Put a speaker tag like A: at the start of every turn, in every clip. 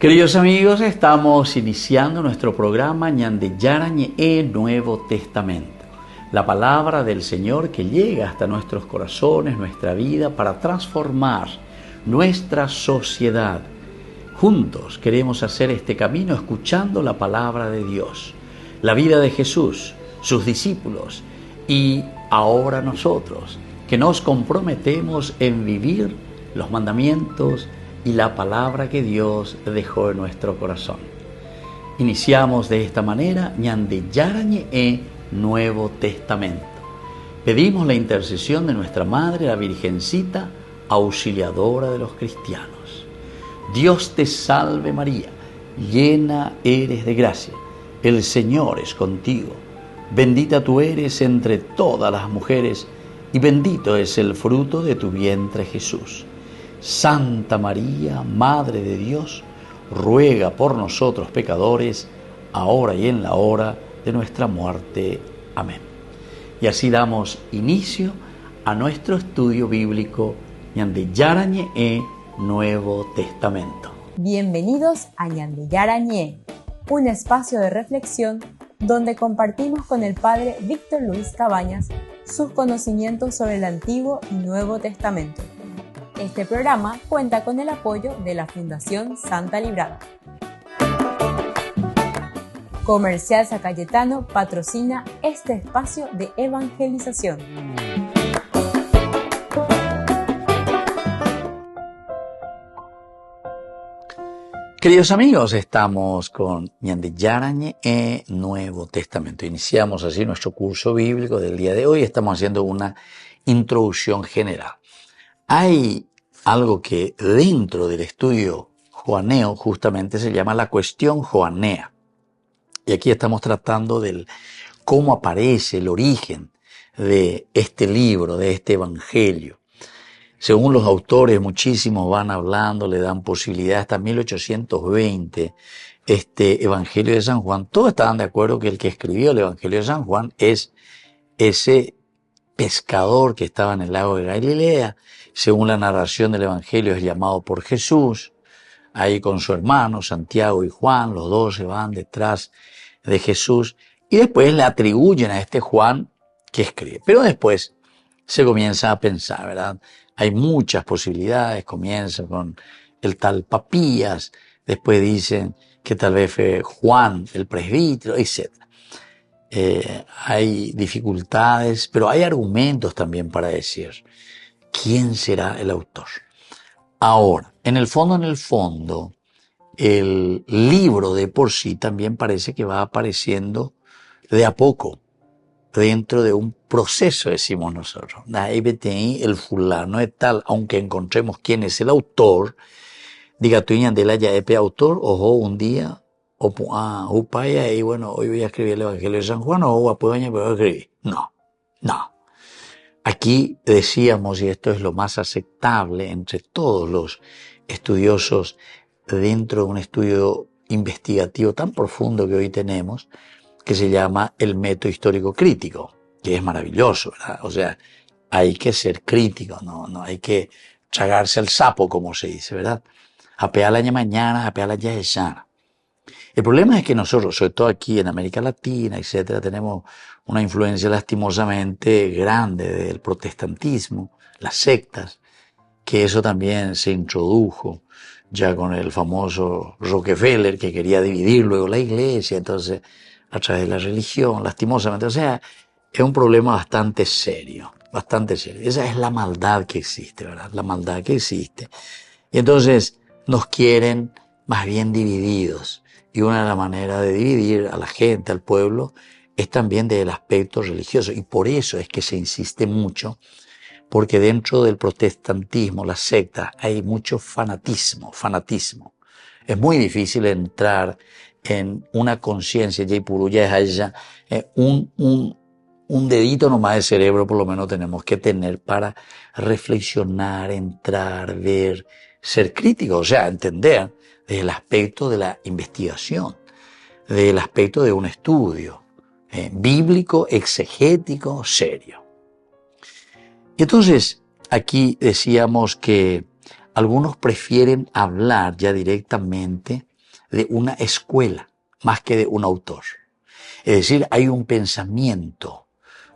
A: Queridos amigos, estamos iniciando nuestro programa Ñande Yarañe Nuevo Testamento. La palabra del Señor que llega hasta nuestros corazones, nuestra vida, para transformar nuestra sociedad. Juntos queremos hacer este camino escuchando la palabra de Dios, la vida de Jesús, sus discípulos y ahora nosotros, que nos comprometemos en vivir los mandamientos y la palabra que Dios dejó en nuestro corazón. Iniciamos de esta manera Ñande Yarañe Nuevo Testamento. Pedimos la intercesión de nuestra Madre, la Virgencita, auxiliadora de los cristianos. Dios te salve María, llena eres de gracia, el Señor es contigo. Bendita tú eres entre todas las mujeres y bendito es el fruto de tu vientre Jesús. Santa María, Madre de Dios, ruega por nosotros pecadores, ahora y en la hora de nuestra muerte. Amén. Y así damos inicio a nuestro estudio bíblico Ñande Yarañe Nuevo Testamento.
B: Bienvenidos a Ñande Yarañe, un espacio de reflexión donde compartimos con el Padre Víctor Luis Cabañas sus conocimientos sobre el Antiguo y Nuevo Testamento. Este programa cuenta con el apoyo de la Fundación Santa Librada. Comercial San Cayetano patrocina este espacio de evangelización.
A: Queridos amigos, estamos con Ñande Yarañe Nuevo Testamento. Iniciamos así nuestro curso bíblico del día de hoy. Estamos haciendo una introducción general. Hay algo que dentro del estudio joaneo justamente se llama la cuestión joanea. Y aquí estamos tratando del cómo aparece el origen de este libro, de este evangelio. Según los autores, muchísimos van hablando, le dan posibilidades hasta 1820, este evangelio de San Juan. Todos estaban de acuerdo que el que escribió el evangelio de San Juan es ese pescador que estaba en el lago de Galilea. Según la narración del evangelio es llamado por Jesús, ahí con su hermano Santiago y Juan, los dos se van detrás de Jesús y después le atribuyen a este Juan que escribe. Pero después se comienza a pensar, ¿verdad? Hay muchas posibilidades, comienza con el tal Papías, después dicen que tal vez fue Juan el presbítero, etc. Hay dificultades, pero hay argumentos también para decir quién será el autor. Ahora, en el fondo, el libro de por sí también parece que va apareciendo de a poco, dentro de un proceso, decimos nosotros. El fulano es tal, aunque encontremos quién es el autor, diga tú Ñandela ya es autor, ojo, un día, upaya, y bueno, hoy voy a escribir el Evangelio de San Juan, o apoyaña, pero voy a escribir. No. Aquí decíamos, y esto es lo más aceptable entre todos los estudiosos dentro de un estudio investigativo tan profundo que hoy tenemos, que se llama el método histórico crítico, que es maravilloso, ¿verdad? O sea, hay que ser crítico, no hay que tragarse al sapo, como se dice, ¿verdad? Apear la mañana, apear la yesana. El problema es que nosotros, sobre todo aquí en América Latina, etcétera, tenemos una influencia lastimosamente grande del protestantismo, las sectas, que eso también se introdujo ya con el famoso Rockefeller, que quería dividir luego la iglesia, entonces a través de la religión, lastimosamente. O sea, es un problema bastante serio. Esa es la maldad que existe, ¿verdad? La maldad que existe. Y entonces nos quieren más bien divididos. Y una de las maneras de dividir a la gente, al pueblo, es también del aspecto religioso. Y por eso es que se insiste mucho, porque dentro del protestantismo, las sectas, hay mucho fanatismo. Es muy difícil entrar en una conciencia, un dedito nomás de cerebro por lo menos tenemos que tener para reflexionar, entrar, ver, ser crítico, o sea, entender desde el aspecto de la investigación, desde el aspecto de un estudio bíblico, exegético, serio. Y entonces, aquí decíamos que algunos prefieren hablar ya directamente de una escuela más que de un autor. Es decir, hay un pensamiento,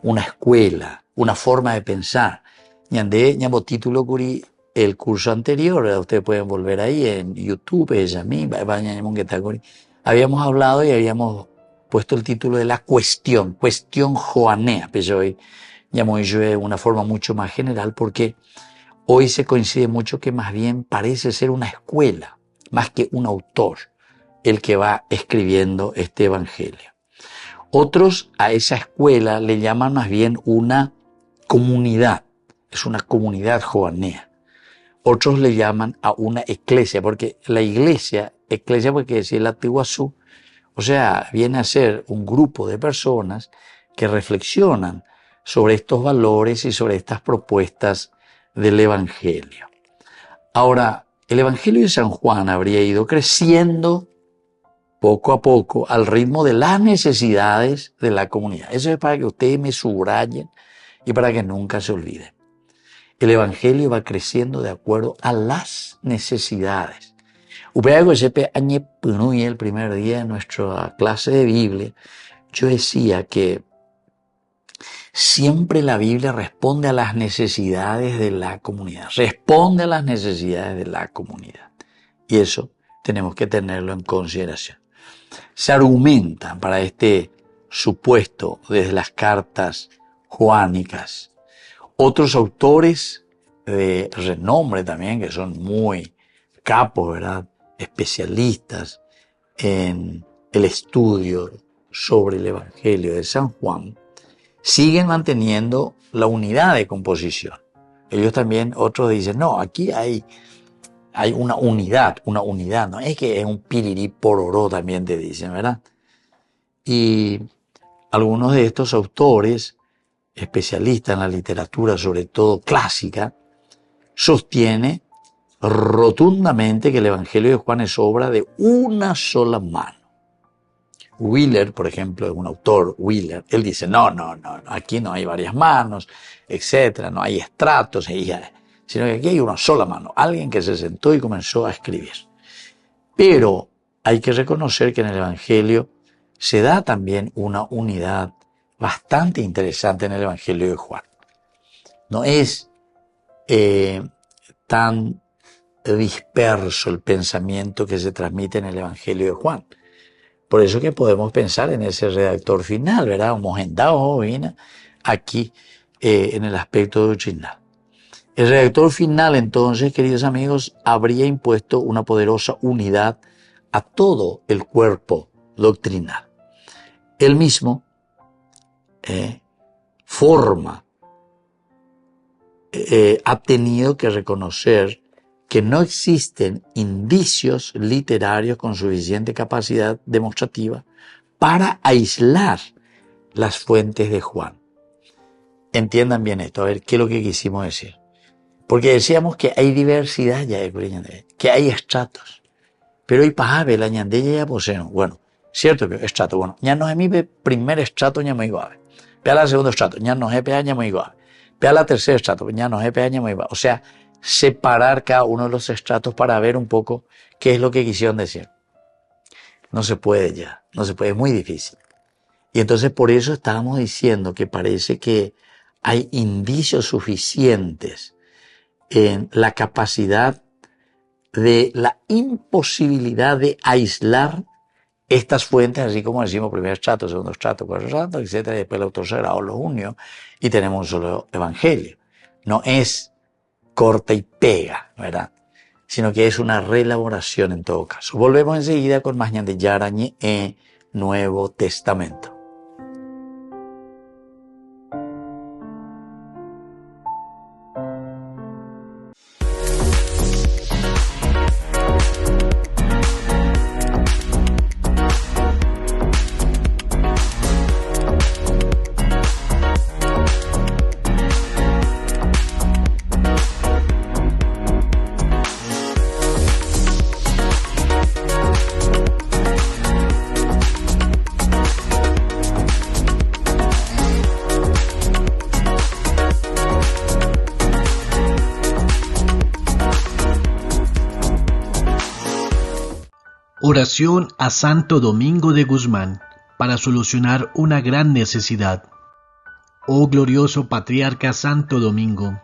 A: una escuela, una forma de pensar. Ñandé, ñamo título curi el curso anterior, ¿verdad? Ustedes pueden volver ahí en YouTube, habíamos hablado y habíamos puesto el título de la cuestión joanea, pero hoy llamo yo de una forma mucho más general porque hoy se coincide mucho que más bien parece ser una escuela, más que un autor, el que va escribiendo este evangelio. Otros a esa escuela le llaman más bien una comunidad, es una comunidad joanea. Otros le llaman a una iglesia, porque la iglesia porque decir la tiguazú, o sea, viene a ser un grupo de personas que reflexionan sobre estos valores y sobre estas propuestas del Evangelio. Ahora, el Evangelio de San Juan habría ido creciendo poco a poco al ritmo de las necesidades de la comunidad. Eso es para que ustedes me subrayen y para que nunca se olviden. El Evangelio va creciendo de acuerdo a las necesidades. El primer día de nuestra clase de Biblia, yo decía que siempre la Biblia responde a las necesidades de la comunidad. Responde a las necesidades de la comunidad. Y eso tenemos que tenerlo en consideración. Se argumentan para este supuesto desde las cartas joánicas. Otros autores de renombre también, que son muy capos, ¿verdad? Especialistas en el estudio sobre el Evangelio de San Juan, siguen manteniendo la unidad de composición. Ellos también, otros dicen, no, aquí hay una unidad, no es que es un pirirí pororó también te dicen, ¿verdad? Y algunos de estos autores, especialistas en la literatura, sobre todo clásica, sostiene rotundamente que el Evangelio de Juan es obra de una sola mano. Wheeler, por ejemplo, es un autor, Wheeler, él dice, no, aquí no hay varias manos, etcétera, no hay estratos, sino que aquí hay una sola mano, alguien que se sentó y comenzó a escribir. Pero hay que reconocer que en el Evangelio se da también una unidad bastante interesante en el Evangelio de Juan. No es tan disperso el pensamiento que se transmite en el Evangelio de Juan. Por eso que podemos pensar en ese redactor final, ¿verdad? Homogendado, aquí en el aspecto doctrinal. El redactor final, entonces, queridos amigos, habría impuesto una poderosa unidad a todo el cuerpo doctrinal. Él mismo ha tenido que reconocer que no existen indicios literarios con suficiente capacidad demostrativa para aislar las fuentes de Juan. Entiendan bien esto, a ver, ¿qué es lo que quisimos decir? Porque decíamos que hay diversidad ya de que hay estratos. Pero hay pajabe, la ñandella ya poseen. Bueno, cierto que estrato, bueno, ya no es mi primer estrato, ya me iba. Pea la segundo estrato, ya no es pea, ya me iba. Pea la tercer estrato, ya no es pea, ya me iba. O sea, separar cada uno de los estratos para ver un poco qué es lo que quisieron decir. No se puede ya, no se puede, es muy difícil. Y entonces por eso estábamos diciendo que parece que hay indicios suficientes en la capacidad de la imposibilidad de aislar estas fuentes, así como decimos primer estrato, segundo estrato, cuarto estrato, etc. Y después el autor sagrado los unió y tenemos un solo evangelio. No es corta y pega, ¿verdad? Sino que es una reelaboración en todo caso. Volvemos enseguida con más ñande Yarañe en Nuevo Testamento.
C: Oración a Santo Domingo de Guzmán para solucionar una gran necesidad. Oh glorioso Patriarca Santo Domingo,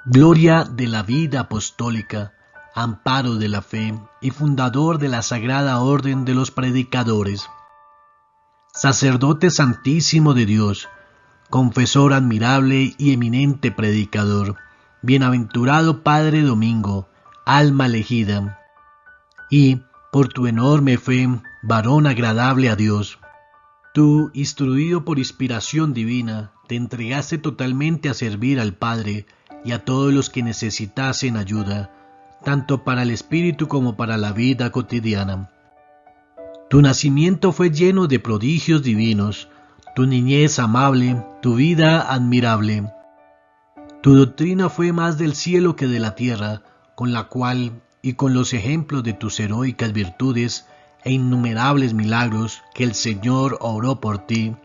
C: gloria de la vida apostólica, amparo de la fe y fundador de la Sagrada Orden de los Predicadores, sacerdote santísimo de Dios, confesor admirable y eminente predicador, bienaventurado Padre Domingo, alma elegida, y, por tu enorme fe, varón agradable a Dios. Tú, instruido por inspiración divina, te entregaste totalmente a servir al Padre y a todos los que necesitasen ayuda, tanto para el espíritu como para la vida cotidiana. Tu nacimiento fue lleno de prodigios divinos, tu niñez amable, tu vida admirable. Tu doctrina fue más del cielo que de la tierra, con la cual, y con los ejemplos de tus heroicas virtudes e innumerables milagros que el Señor obró por ti,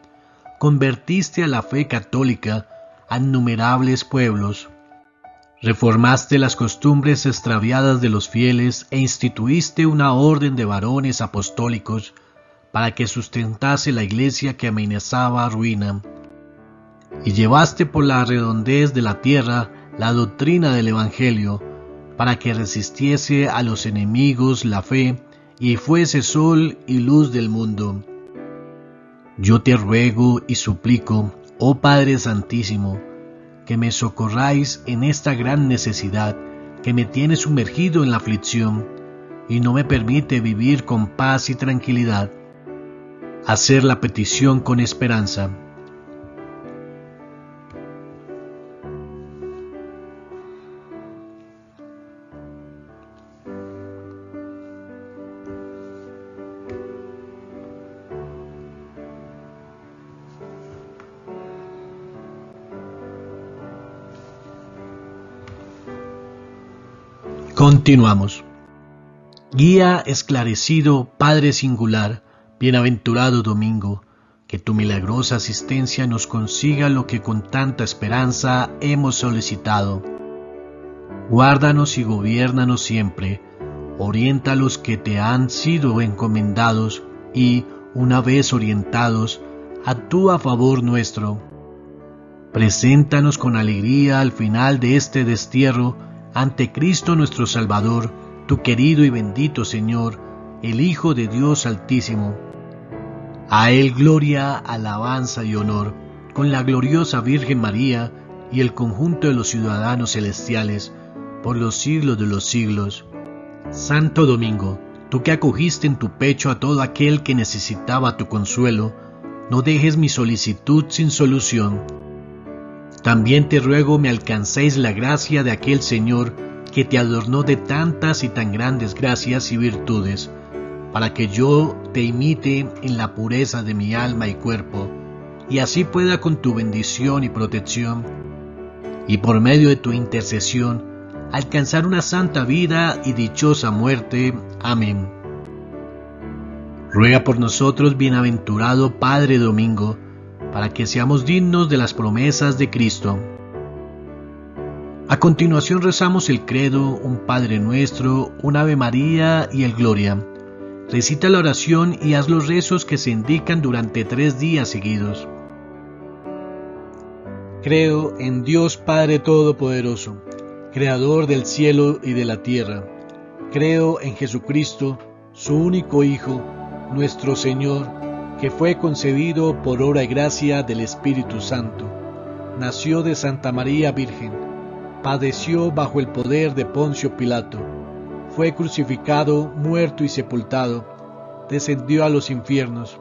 C: convertiste a la fe católica a innumerables pueblos. Reformaste las costumbres extraviadas de los fieles e instituiste una orden de varones apostólicos para que sustentase la iglesia que amenazaba ruina. Y llevaste por la redondez de la tierra la doctrina del Evangelio, para que resistiese a los enemigos la fe y fuese sol y luz del mundo. Yo te ruego y suplico, oh Padre Santísimo, que me socorráis en esta gran necesidad que me tiene sumergido en la aflicción y no me permite vivir con paz y tranquilidad. Hacer la petición con esperanza. Continuamos. Guía esclarecido, Padre singular, bienaventurado Domingo, que tu milagrosa asistencia nos consiga lo que con tanta esperanza hemos solicitado. Guárdanos y gobiérnanos siempre, orienta a los que te han sido encomendados y, una vez orientados, actúa a favor nuestro. Preséntanos con alegría al final de este destierro ante Cristo nuestro Salvador, tu querido y bendito Señor, el Hijo de Dios Altísimo. A Él gloria, alabanza y honor, con la gloriosa Virgen María y el conjunto de los ciudadanos celestiales, por los siglos de los siglos. Santo Domingo, tú que acogiste en tu pecho a todo aquel que necesitaba tu consuelo, no dejes mi solicitud sin solución. También te ruego me alcancéis la gracia de aquel Señor que te adornó de tantas y tan grandes gracias y virtudes, para que yo te imite en la pureza de mi alma y cuerpo, y así pueda con tu bendición y protección, y por medio de tu intercesión, alcanzar una santa vida y dichosa muerte. Amén. Ruega por nosotros, bienaventurado Padre Domingo, para que seamos dignos de las promesas de Cristo. A continuación rezamos el credo, un Padre Nuestro, un Ave María y el Gloria. Recita la oración y haz los rezos que se indican durante 3 días seguidos. Creo en Dios Padre Todopoderoso, Creador del cielo y de la tierra. Creo en Jesucristo, su único Hijo, nuestro Señor, que fue concebido por obra y gracia del Espíritu Santo. Nació de Santa María Virgen, padeció bajo el poder de Poncio Pilato, fue crucificado, muerto y sepultado, descendió a los infiernos.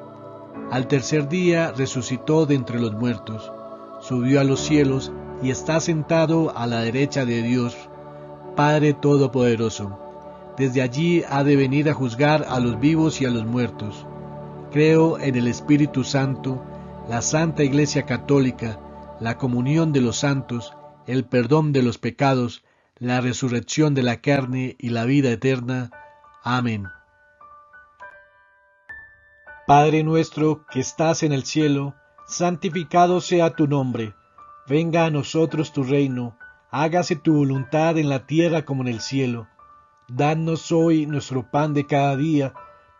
C: Al tercer día resucitó de entre los muertos, subió a los cielos y está sentado a la derecha de Dios, Padre Todopoderoso. Desde allí ha de venir a juzgar a los vivos y a los muertos. Creo en el Espíritu Santo, la Santa Iglesia Católica, la comunión de los santos, el perdón de los pecados, la resurrección de la carne y la vida eterna. Amén. Padre nuestro que estás en el cielo, santificado sea tu nombre. Venga a nosotros tu reino, hágase tu voluntad en la tierra como en el cielo. Danos hoy nuestro pan de cada día,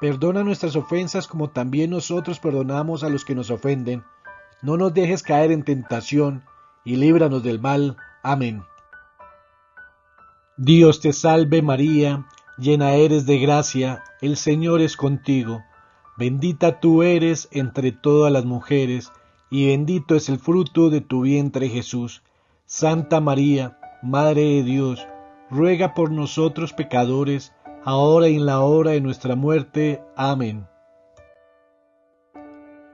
C: Perdona nuestras ofensas como también nosotros perdonamos a los que nos ofenden. No nos dejes caer en tentación y líbranos del mal. Amén. Dios te salve María, llena eres de gracia, el Señor es contigo. Bendita tú eres entre todas las mujeres, y bendito es el fruto de tu vientre Jesús. Santa María, Madre de Dios, ruega por nosotros pecadores, ahora y en la hora de nuestra muerte. Amén.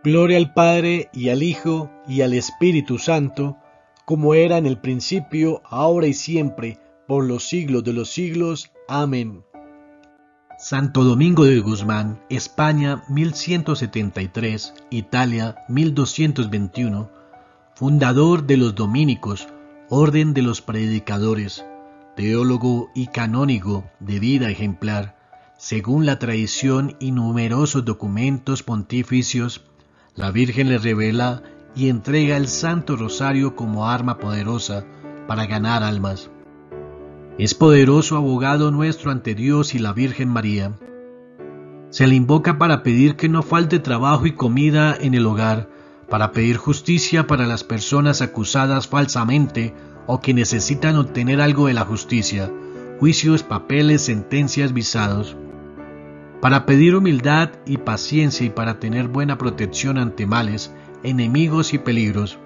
C: Gloria al Padre, y al Hijo, y al Espíritu Santo, como era en el principio, ahora y siempre, por los siglos de los siglos. Amén. Santo Domingo de Guzmán, España 1173, Italia 1221, fundador de los dominicos, orden de los predicadores, teólogo y canónigo de vida ejemplar, según la tradición y numerosos documentos pontificios. La Virgen le revela y entrega el Santo Rosario como arma poderosa para ganar almas. Es poderoso abogado nuestro ante Dios y la Virgen María. Se le invoca para pedir que no falte trabajo y comida en el hogar, para pedir justicia para las personas acusadas falsamente o que necesitan obtener algo de la justicia, juicios, papeles, sentencias, visados, para pedir humildad y paciencia y para tener buena protección ante males, enemigos y peligros.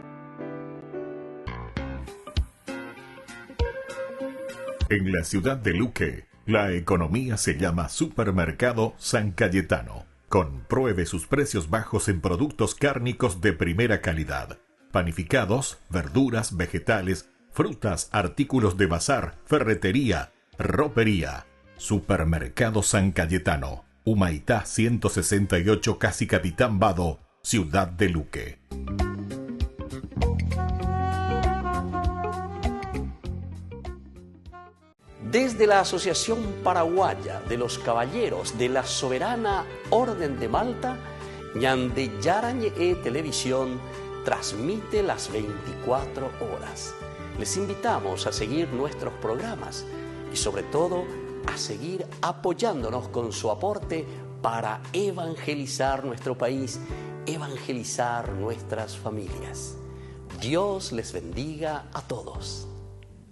D: En la ciudad de Luque, la economía se llama Supermercado San Cayetano. Compruebe sus precios bajos en productos cárnicos de primera calidad. Panificados, verduras, vegetales, frutas, artículos de bazar, ferretería, ropería. Supermercado San Cayetano, Humaitá 168, Casi Capitán Vado, ciudad de Luque.
A: Desde la Asociación Paraguaya de los Caballeros de la Soberana Orden de Malta, Ñande Yarañe Televisión transmite las 24 horas. Les invitamos a seguir nuestros programas y sobre todo a seguir apoyándonos con su aporte para evangelizar nuestro país, evangelizar nuestras familias. Dios les bendiga a todos.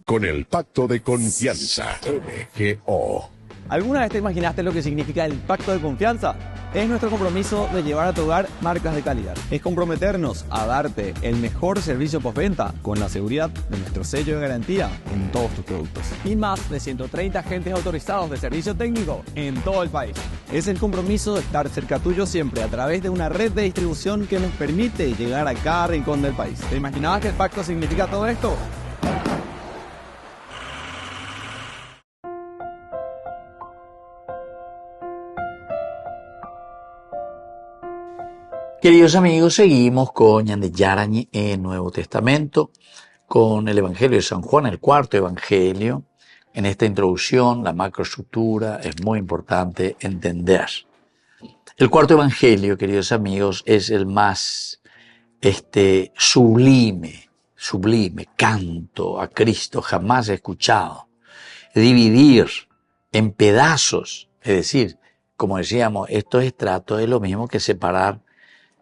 E: Con el Pacto de Confianza, MGO.
F: ¿Alguna vez te imaginaste lo que significa el Pacto de Confianza? Es nuestro compromiso de llevar a tu hogar marcas de calidad. Es comprometernos a darte el mejor servicio postventa con la seguridad de nuestro sello de garantía en todos tus productos. Y más de 130 agentes autorizados de servicio técnico en todo el país. Es el compromiso de estar cerca tuyo siempre a través de una red de distribución que nos permite llegar a cada rincón del país. ¿Te imaginabas que el pacto significa todo esto?
A: Queridos amigos, seguimos con Ñande Yarañe en Nuevo Testamento, con el Evangelio de San Juan, el cuarto Evangelio. En esta introducción, la macroestructura es muy importante entender. El cuarto Evangelio, queridos amigos, es el más sublime canto a Cristo jamás escuchado. Dividir en pedazos, es decir, como decíamos, estos estratos es lo mismo que separar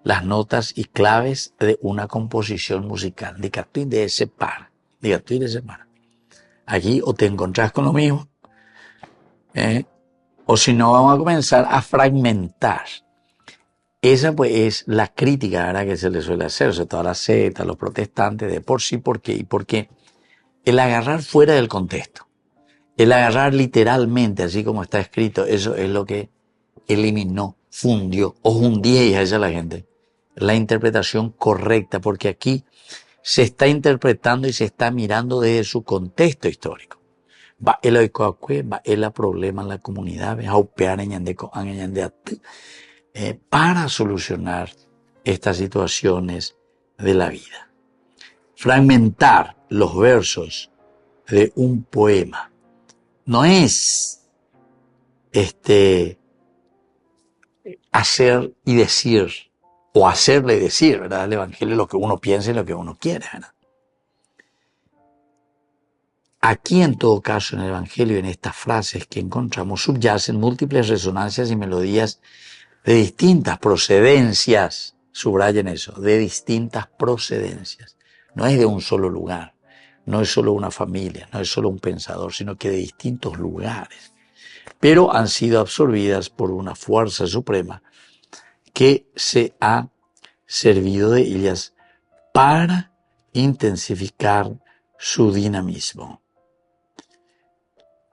A: las notas y claves de una composición musical. De separa. Aquí o te encontrás con lo mismo, o si no vamos a comenzar a fragmentar. Esa pues es la crítica, ¿verdad?, que se le suele hacer, o sea, todas las sectas, los protestantes, de por sí, ¿por qué? Y porque el agarrar fuera del contexto, el agarrar literalmente, así como está escrito, eso es lo que eliminó, fundió o hundía, y a esa la gente, la interpretación correcta, porque aquí se está interpretando y se está mirando desde su contexto histórico. Va el oikoacue, va el problema en la comunidad, para solucionar estas situaciones de la vida. Fragmentar los versos de un poema no es hacer y decir, o hacerle decir, ¿verdad?, el Evangelio, lo que uno piensa y lo que uno quiere, ¿verdad? Aquí, en todo caso, en el Evangelio, en estas frases que encontramos, subyacen múltiples resonancias y melodías de distintas procedencias. Subrayen eso, de distintas procedencias. No es de un solo lugar, no es solo una familia, no es solo un pensador, sino que de distintos lugares. Pero han sido absorbidas por una fuerza suprema que se ha servido de ellas para intensificar su dinamismo.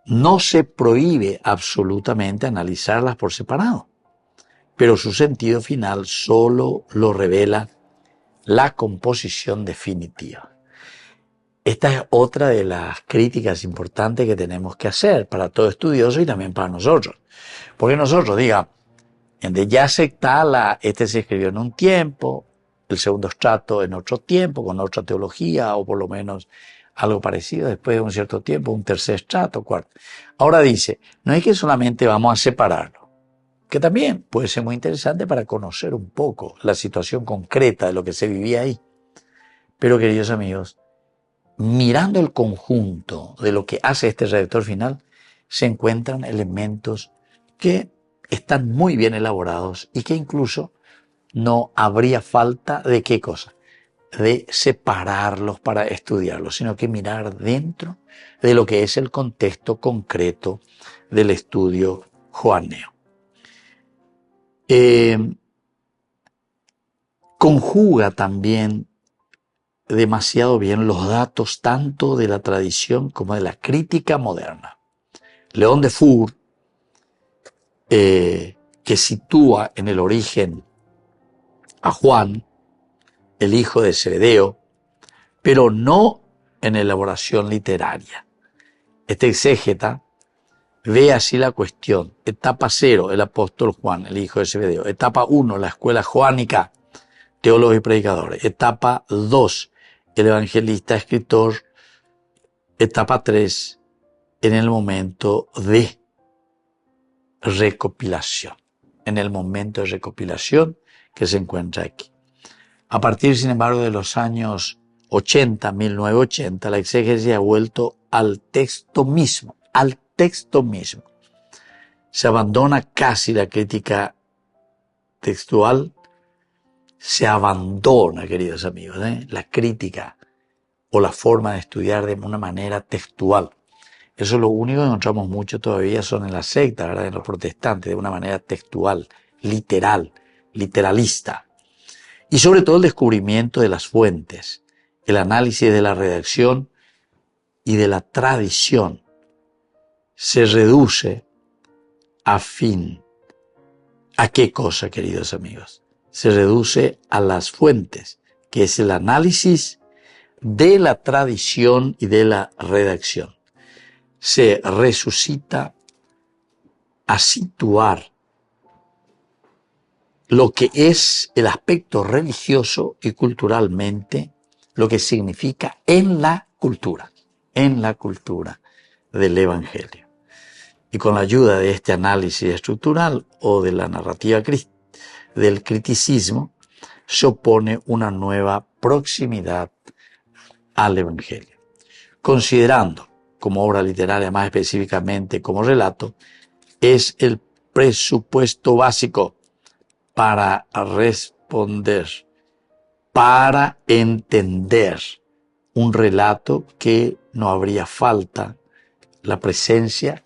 A: No se prohíbe absolutamente analizarlas por separado, pero su sentido final solo lo revela la composición definitiva. Esta es otra de las críticas importantes que tenemos que hacer para todo estudioso y también para nosotros. Porque nosotros, ya se está este se escribió en un tiempo, el segundo estrato en otro tiempo, con otra teología, o por lo menos algo parecido, después de un cierto tiempo, un tercer estrato, cuarto. Ahora dice, no es que solamente vamos a separarlo, que también puede ser muy interesante para conocer un poco la situación concreta de lo que se vivía ahí. Pero, queridos amigos, mirando el conjunto de lo que hace este redactor final, se encuentran elementos que están muy bien elaborados y que incluso no habría falta de ¿qué cosa? De separarlos para estudiarlos, sino que mirar dentro de lo que es el contexto concreto del estudio joaneo. Conjuga también demasiado bien los datos tanto de la tradición como de la crítica moderna. León de Fur, que sitúa en el origen a Juan, el hijo de Zebedeo, pero no en elaboración literaria. Este exégeta ve así la cuestión. Etapa 0, el apóstol Juan, el hijo de Zebedeo. Etapa 1, la escuela joánica, teólogos y predicadores. Etapa 2, el evangelista, escritor. Etapa 3, en el momento de recopilación. En el momento de recopilación que se encuentra aquí. A partir, sin embargo, de los años 80, 1980, la exégesis ha vuelto al texto mismo, Se abandona casi la crítica textual, se abandona, queridos amigos, la crítica o la forma de estudiar de una manera textual. Eso es lo único que encontramos mucho todavía son en la secta, ¿verdad? En los protestantes, de una manera textual, literal, literalista. Y sobre todo el descubrimiento de las fuentes, el análisis de la redacción y de la tradición se reduce ¿a qué cosa, queridos amigos? Se reduce a las fuentes, que es el análisis de la tradición y de la redacción. Se resucita a situar lo que es el aspecto religioso y culturalmente, lo que significa en la cultura del Evangelio. Y con la ayuda de este análisis estructural o de la narrativa del criticismo, se opone una nueva proximidad al Evangelio. Considerando como obra literaria, más específicamente como relato, es el presupuesto básico para responder, para entender un relato que no habría falta la presencia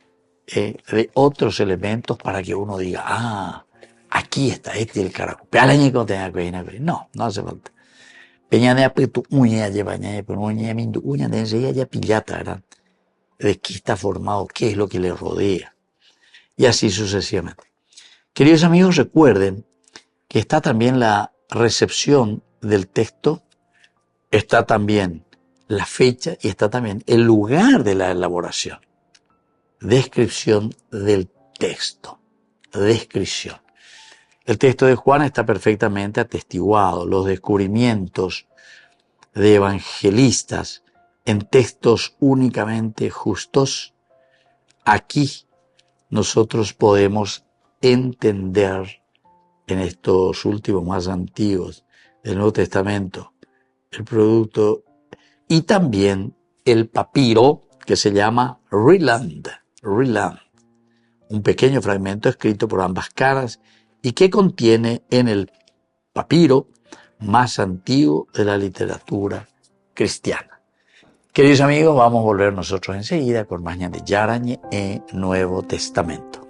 A: de otros elementos para que uno diga, aquí está el carajo. No hace falta. De qué está formado, qué es lo que le rodea. Y así sucesivamente. Queridos amigos, recuerden que está también la recepción del texto, está también la fecha y está también el lugar de la elaboración. Descripción del texto. Descripción. El texto de Juan está perfectamente atestiguado. Los descubrimientos de evangelistas en textos únicamente justos, aquí nosotros podemos entender en estos últimos más antiguos del Nuevo Testamento el producto y también el papiro, que se llama Reland, un pequeño fragmento escrito por ambas caras y que contiene en el papiro más antiguo de la literatura cristiana. Queridos amigos, vamos a volver nosotros enseguida con más Ñande Yarañe en Nuevo Testamento.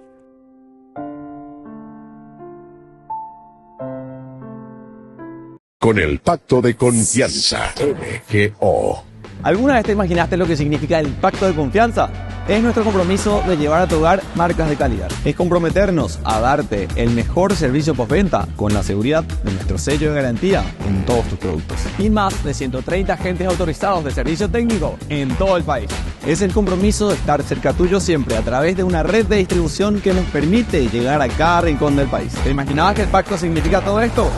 E: Con el pacto de confianza, MGO.
F: ¿Alguna vez te imaginaste lo que significa el pacto de confianza? Es nuestro compromiso de llevar a tu hogar marcas de calidad. Es comprometernos a darte el mejor servicio postventa con la seguridad de nuestro sello de garantía en todos tus productos. Y más de 130 agentes autorizados de servicio técnico en todo el país. Es el compromiso de estar cerca tuyo siempre a través de una red de distribución que nos permite llegar a cada rincón del país. ¿Te imaginabas que el pacto significa todo esto?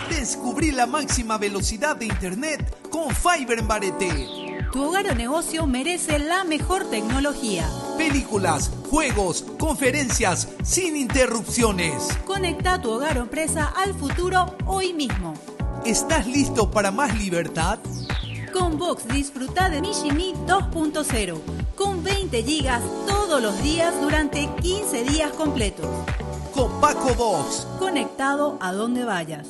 G: Descubrí la máxima velocidad de internet con Fiber en Barete.
H: Tu hogar o negocio merece la mejor tecnología.
G: Películas, juegos, conferencias, sin interrupciones.
H: Conecta tu hogar o empresa al futuro hoy mismo.
G: ¿Estás listo para más libertad?
H: Con Vox disfruta de Mishimi 2.0 con 20 gigas todos los días durante 15 días completos.
G: Con Paco Vox.
H: Conectado a donde vayas.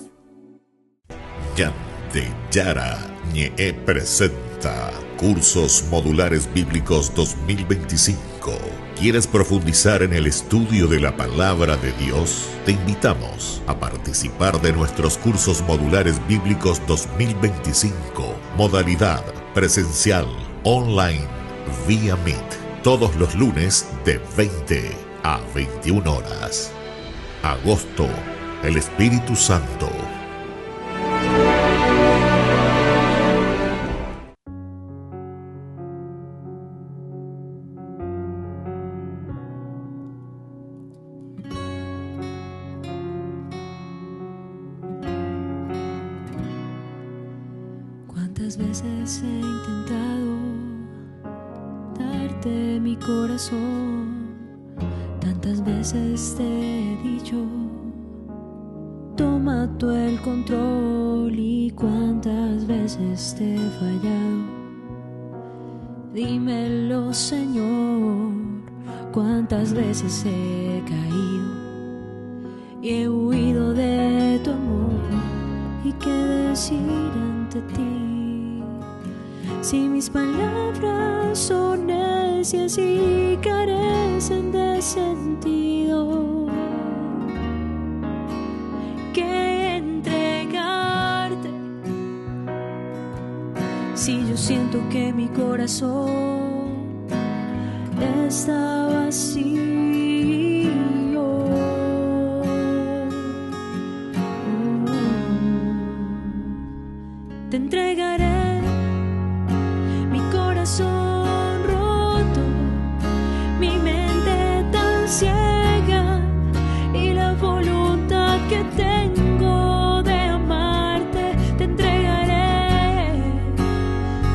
D: Ñande Yarañe presenta Cursos Modulares Bíblicos 2025. ¿Quieres profundizar en el estudio de la Palabra de Dios? Te invitamos a participar de nuestros Cursos Modulares Bíblicos 2025. Modalidad presencial, online, vía Meet. Todos los lunes de 20 a 21 horas. Agosto, el Espíritu Santo.
I: ¿Cuántas veces he intentado darte mi corazón? Tantas veces te he dicho, toma tú el control. Y cuántas veces te he fallado. Dímelo, Señor, cuántas veces he caído y he huido de tu amor. ¿Y qué decir ante ti? Si mis palabras son necias y carecen de sentido, ¿qué entregarte? Si yo siento que mi corazón está vacío. Te entregaré mi corazón roto, mi mente tan ciega y la voluntad que tengo de amarte. Te entregaré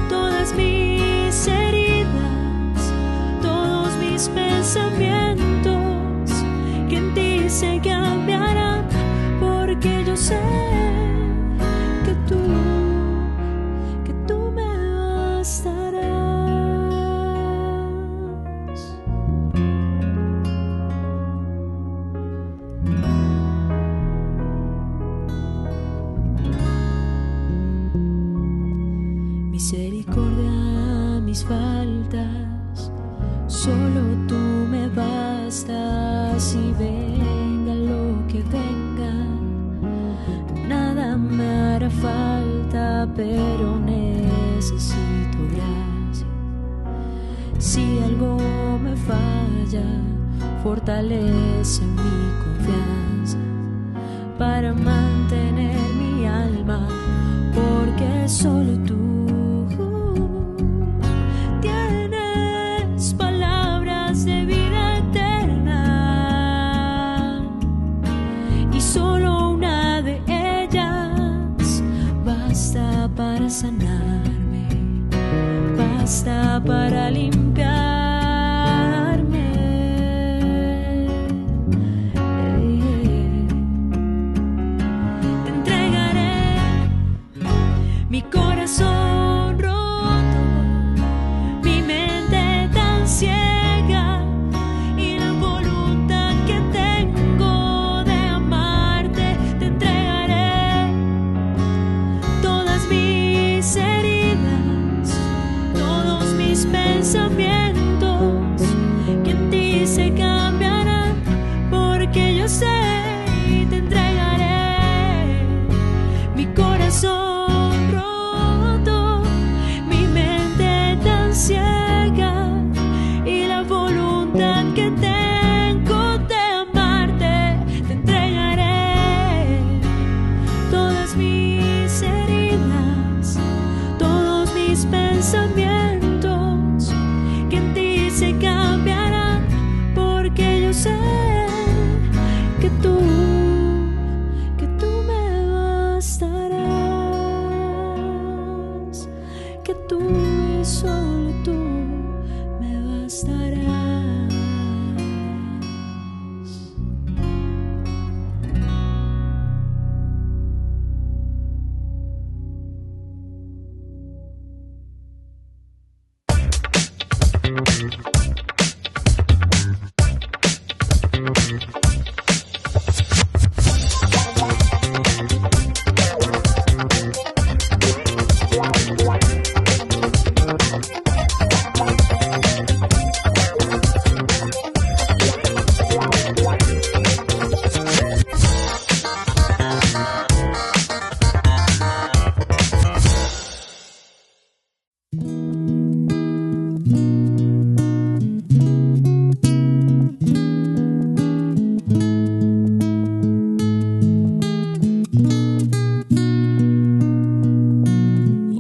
I: todas mis heridas, todos mis pensamientos que en ti se cambiarán, porque yo sé que tú misericordia, mis faltas, solo tú me bastas. Y venga lo que venga, nada me hará falta, pero necesito gracia. Si algo me falla, fortalece mi confianza para mantener mi alma, porque solo tú tienes palabras de vida eterna, y solo una de ellas basta para sanarme, basta para limpiarme. Te entregaré mi corazón sé y te entregaré mi corazón roto, mi mente tan ciega y la voluntad que tengo de amarte. Te entregaré todas mis heridas, todos mis pensamientos, que en ti se cambiarán, porque yo sé que tú me bastarás, que tú y solo tú me bastarás.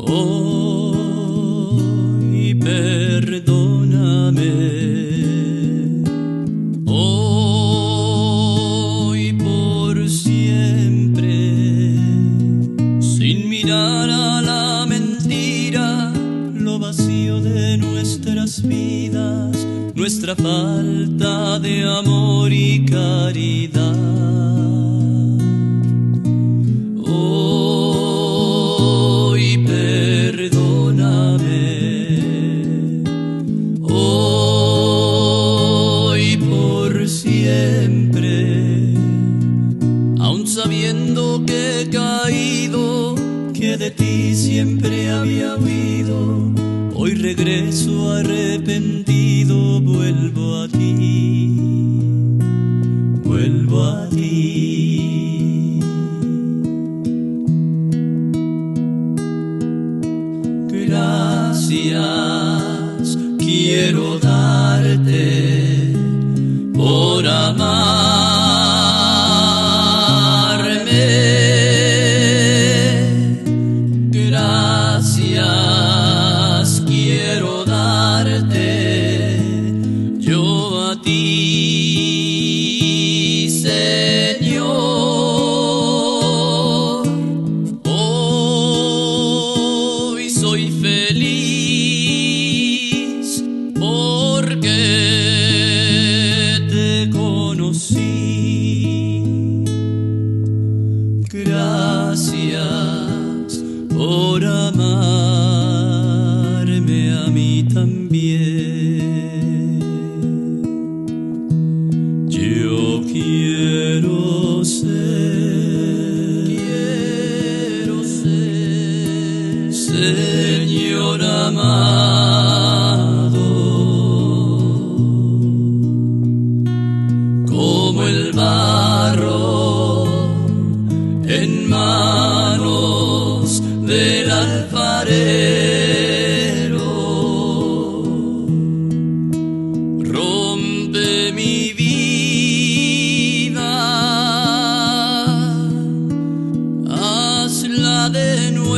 I: Hoy perdóname, hoy por siempre, sin mirar a la mentira, lo vacío de nuestras vidas, nuestra falta de amor y caridad. Hoy perdóname, hoy por siempre, aun sabiendo que he caído, que de ti siempre había huido, hoy regreso arrepentido, vuelvo a ti, vuelvo a ti. Gracias quiero darte por amarme. Gracias quiero darte yo a ti, Señor. Hoy soy feliz porque te conocí. Gracias por amarme a mí también. Yo quiero ser, Señor amado, como el barro en manos del alfarero. Rompe mi vida, hazla de nuevo.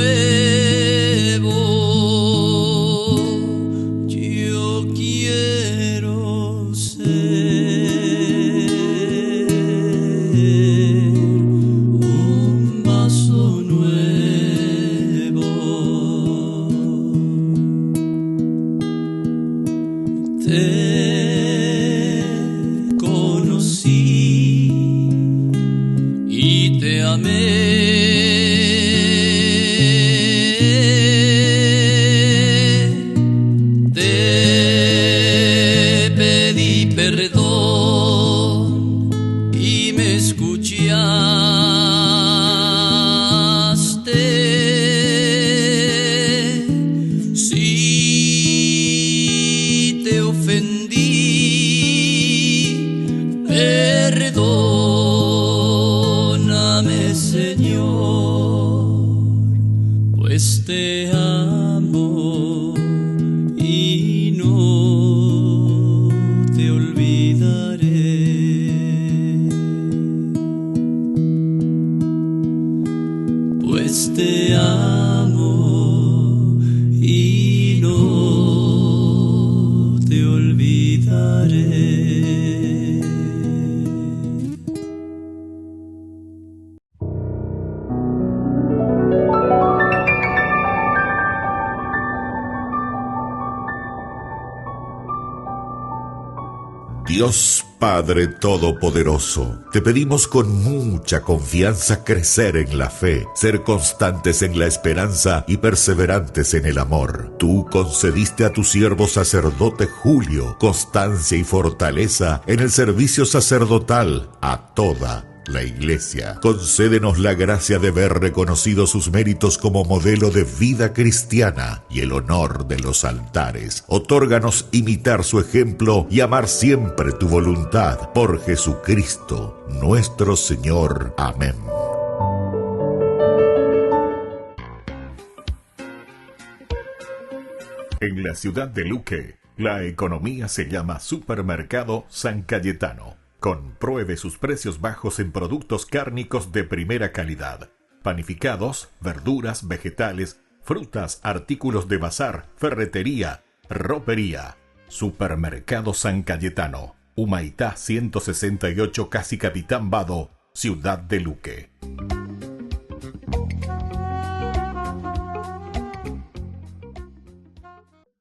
I: Yo quiero ser un vaso nuevo. Te conocí y te amé. Te pedí perdón y me escuchaste. Si te ofendí, perdón. te amo y no te olvidaré. Pues te amo y no te olvidaré.
D: Dios Padre Todopoderoso, te pedimos con mucha confianza crecer en la fe, ser constantes en la esperanza y perseverantes en el amor. Tú concediste a tu siervo sacerdote Julio constancia y fortaleza en el servicio sacerdotal a toda la Iglesia. Concédenos la gracia de ver reconocidos sus méritos como modelo de vida cristiana y el honor de los altares. Otórganos imitar su ejemplo y amar siempre tu voluntad. Por Jesucristo, nuestro Señor. Amén. En la ciudad de Luque, la economía se llama Supermercado San Cayetano. Compruebe sus precios bajos en productos cárnicos de primera calidad. Panificados, verduras, vegetales, frutas, artículos de bazar, ferretería, ropería. Supermercado San Cayetano. Humaitá 168, Casi Capitán Vado, ciudad de Luque.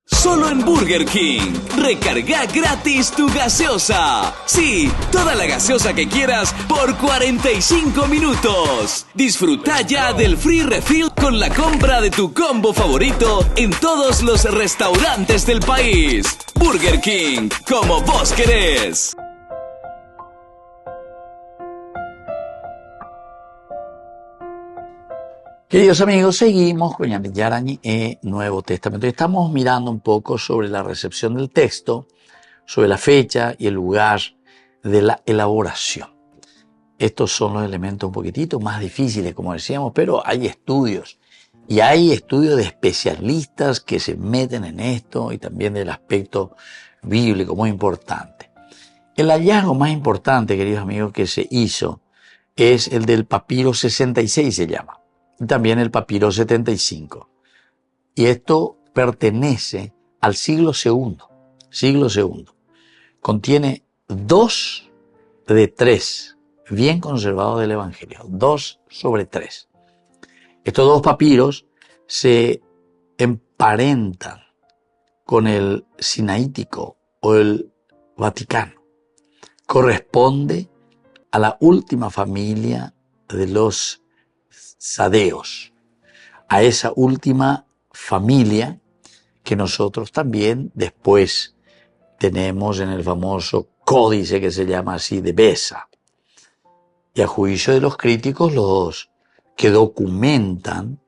J: Solo en Burger King. Recarga gratis tu gaseosa. Sí, toda la gaseosa que quieras por 45 minutos. Disfruta ya del free refill con la compra de tu combo favorito en todos los restaurantes del país. Burger King, como vos querés.
A: Queridos amigos, seguimos con Ñande Yarañe, Nuevo Testamento. Estamos mirando un poco sobre la recepción del texto, sobre la fecha y el lugar de la elaboración. Estos son los elementos un poquitito más difíciles, como decíamos, pero hay estudios. Y hay estudios de especialistas que se meten en esto y también del aspecto bíblico muy importante. El hallazgo más importante, queridos amigos, que se hizo es el del papiro 66, se llama. Y también el papiro 75. Y esto pertenece al siglo II. Siglo II. Contiene 2 de 3 bien conservados del Evangelio. 2 sobre 3. Estos 2 papiros se emparentan con el sinaítico o el Vaticano. Corresponde a la última familia de los sadeos, a esa última familia que nosotros también después tenemos en el famoso códice que se llama así de Besa. Y a juicio de los críticos, los que documentan,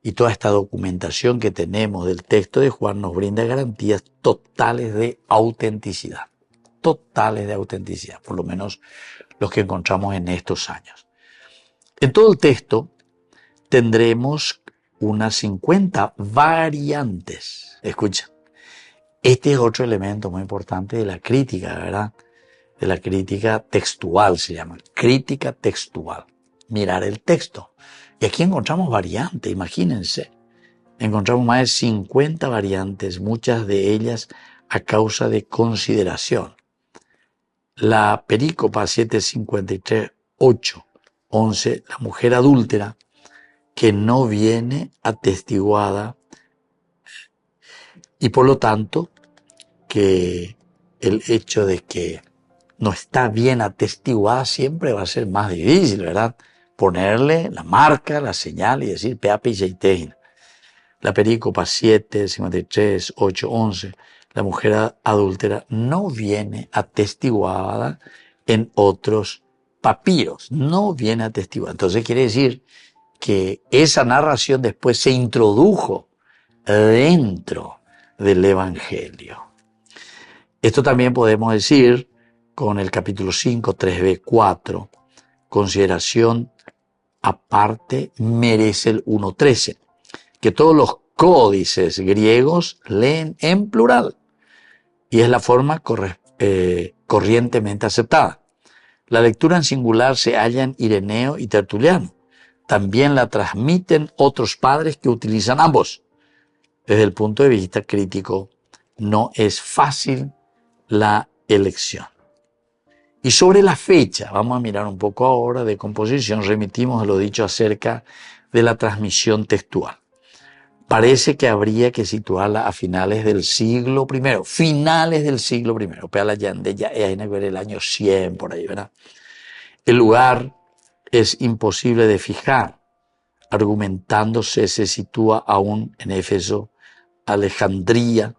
A: y toda esta documentación que tenemos del texto de Juan nos brinda garantías totales de autenticidad. Totales de autenticidad, por lo menos los que encontramos en estos años. En todo el texto tendremos unas 50 variantes. Escucha, este es otro elemento muy importante de la crítica, ¿verdad? De la crítica textual se llama, crítica textual. Mirar el texto. Y aquí encontramos variantes, imagínense. Encontramos más de 50 variantes, muchas de ellas a causa de consideración. La perícopa 753, 8, 11, la mujer adúltera, que no viene atestiguada y por lo tanto que el hecho de que no está bien atestiguada siempre va a ser más difícil, ¿verdad? Ponerle la marca, la señal y decir peape y seitein. La perícopa 7, 53, 8, 11, la mujer adúltera no viene atestiguada en otros papiros, no viene atestiguada. Entonces quiere decir que esa narración después se introdujo dentro del Evangelio. Esto también podemos decir con el capítulo 5, 3b, 4, consideración aparte merece el 1.13. que todos los códices griegos leen en plural y es la forma corrientemente aceptada. La lectura en singular se halla en Ireneo y Tertuliano. También la transmiten otros padres que utilizan ambos. Desde el punto de vista crítico, no es fácil la elección. Y sobre la fecha, vamos a mirar un poco ahora de composición, remitimos a lo dicho acerca de la transmisión textual. Parece que habría que situarla a finales del siglo I, Pea Allende ya es el año 100 por ahí, ¿verdad? El lugar es imposible de fijar, argumentándose se sitúa aún en Éfeso, Alejandría